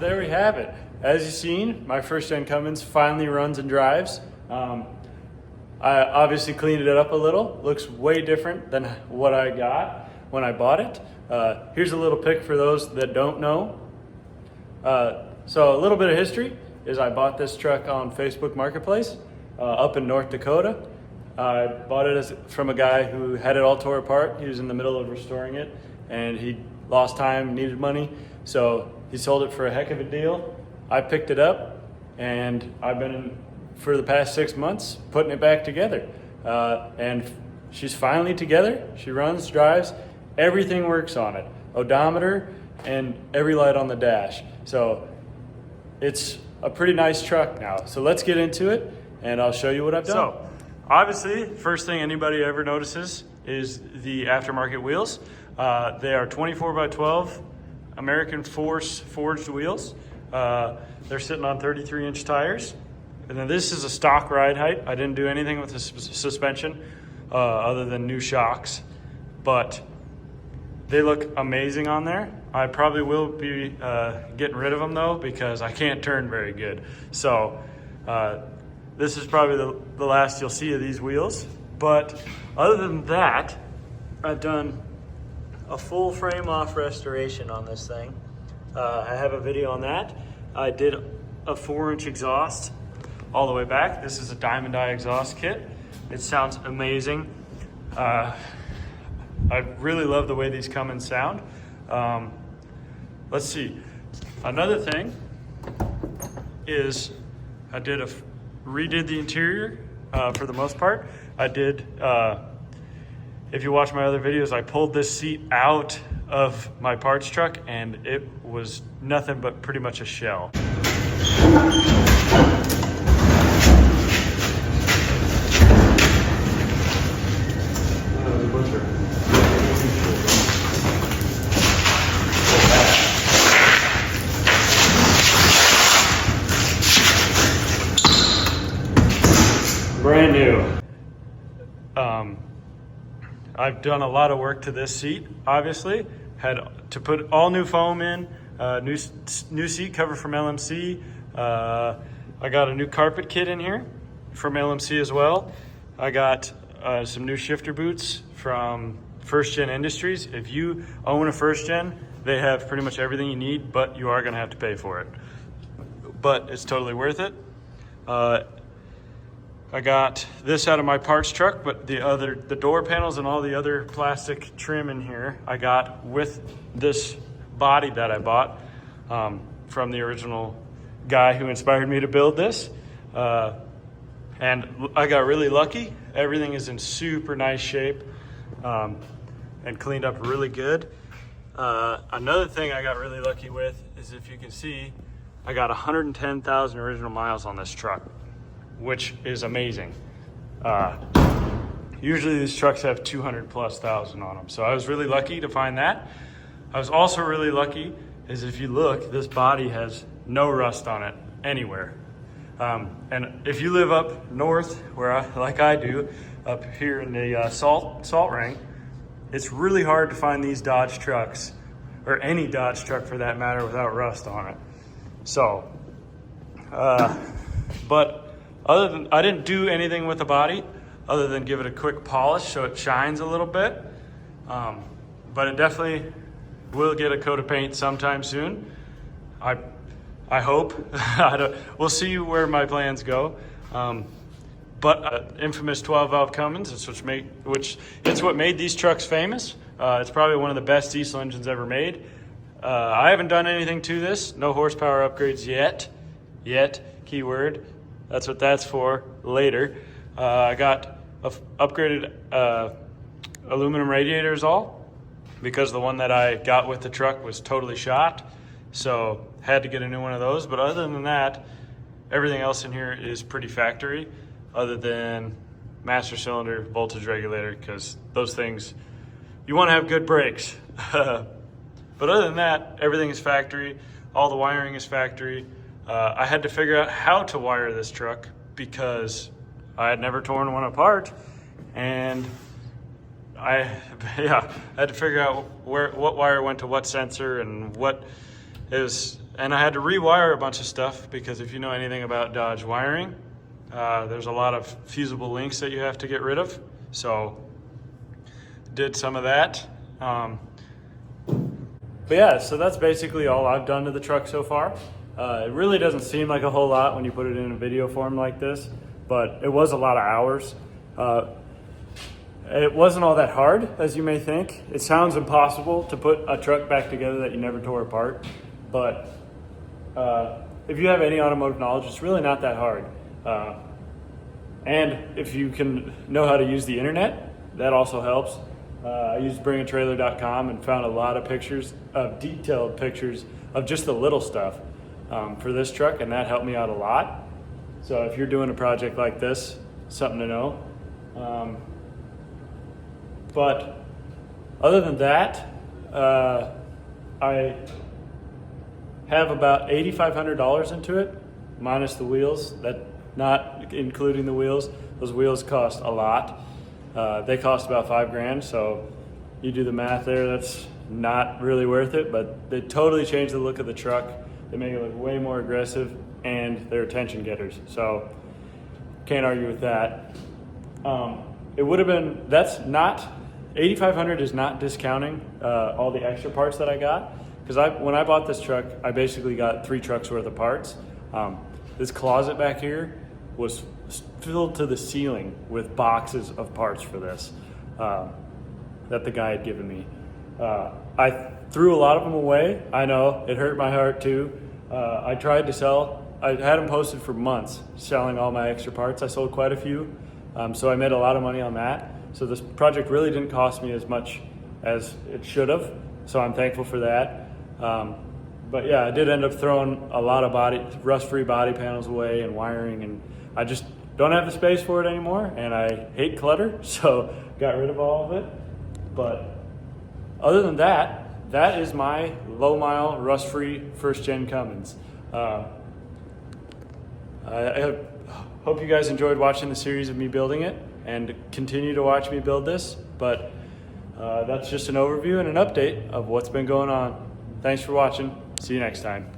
there we have it. As you've seen, my first gen Cummins finally runs and drives. I obviously cleaned it up a little. Looks way different than what I got when I bought it. Here's a little pic for those that don't know. So a little bit of history is I bought this truck on Facebook Marketplace up in North Dakota. I bought it from a guy who had it all tore apart. He was in the middle of restoring it and he lost time, needed money. So he sold it for a heck of a deal. I picked it up and I've been for the past 6 months putting it back together. And she's finally together. She runs, drives, everything works on it. Odometer and every light on the dash. So it's a pretty nice truck now. So let's get into it and I'll show you what I've done. So obviously, first thing anybody ever notices is the aftermarket wheels. They are 24x12 American Force forged wheels. They're sitting on 33-inch tires. And then this is a stock ride height. I didn't do anything with the suspension other than new shocks, but they look amazing on there. I probably will be getting rid of them though because I can't turn very good. So this is probably the last you'll see of these wheels. But other than that, I've done a full frame off restoration on this thing. I have a video on that. I did a 4-inch exhaust all the way back. This is a Diamond Eye exhaust kit. It sounds amazing. I really love the way these Cummins sound. Let's see. Another thing is I redid the interior for the most part. I did, if you watch my other videos, I pulled this seat out of my parts truck and it was nothing but pretty much a shell. Brand new. I've done a lot of work to this seat, obviously. Had to put all new foam in, new seat cover from LMC. I got a new carpet kit in here from LMC as well. I got some new shifter boots from First Gen Industries. If you own a First Gen, they have pretty much everything you need, but you are gonna have to pay for it. But it's totally worth it. I got this out of my parts truck, but the door panels and all the other plastic trim in here, I got with this body that I bought from the original guy who inspired me to build this. And I got really lucky. Everything is in super nice shape and cleaned up really good. Another thing I got really lucky with is, if you can see, I got 110,000 original miles on this truck, which is amazing. Usually these trucks have 200,000+ on them. So I was really lucky to find that. I was also really lucky is, if you look, this body has no rust on it anywhere. And if you live up north, like I do, up here in the salt ring, it's really hard to find these Dodge trucks, or any Dodge truck for that matter, without rust on it. So, but I didn't do anything with the body other than give it a quick polish so it shines a little bit. But it definitely will get a coat of paint sometime soon. I hope. We'll see where my plans go. But infamous 12-valve Cummins, it's what made these trucks famous. It's probably one of the best diesel engines ever made. I haven't done anything to this. No horsepower upgrades yet, keyword. That's what that's for, later. I got upgraded aluminum radiators all, because the one that I got with the truck was totally shot. So had to get a new one of those. But other than that, everything else in here is pretty factory, other than master cylinder, voltage regulator, because those things, you want to have good brakes. But other than that, everything is factory. All the wiring is factory. I had to figure out how to wire this truck because I had never torn one apart, and I had to figure out what wire went to what sensor and what. It And I had to rewire a bunch of stuff because if you know anything about Dodge wiring, there's a lot of fusible links that you have to get rid of. So did some of that. But yeah, so that's basically all I've done to the truck so far. It really doesn't seem like a whole lot when you put it in a video form like this, but it was a lot of hours. It wasn't all that hard, as you may think. It sounds impossible to put a truck back together that you never tore apart, but if you have any automotive knowledge, it's really not that hard. And if you can know how to use the internet, that also helps. I used bringatrailer.com and found a lot of pictures, detailed pictures of just the little stuff for this truck, and that helped me out a lot. So if you're doing a project like this, something to know. But other than that, I have about $8,500 into it, minus the wheels, that not including the wheels. Those wheels cost a lot. They cost about $5,000, so you do the math there, that's not really worth it, but they totally changed the look of the truck. They make it look way more aggressive, and they're attention getters, so can't argue with that. It would have been, that's not, $8,500 is not discounting all the extra parts that I got, because when I bought this truck, I basically got 3 trucks worth of parts. This closet back here was filled to the ceiling with boxes of parts for this that the guy had given me. I threw a lot of them away. I know, it hurt my heart too. I tried to sell, I had them posted for months, selling all my extra parts. I sold quite a few, so I made a lot of money on that. So this project really didn't cost me as much as it should have, so I'm thankful for that. But yeah, I did end up throwing a lot of rust-free body panels away and wiring, and I just don't have the space for it anymore, and I hate clutter, so got rid of all of it. But other than that, that is my low-mile, rust-free, first-gen Cummins. I hope you guys enjoyed watching the series of me building it, and continue to watch me build this, but that's just an overview and an update of what's been going on. Thanks for watching. See you next time.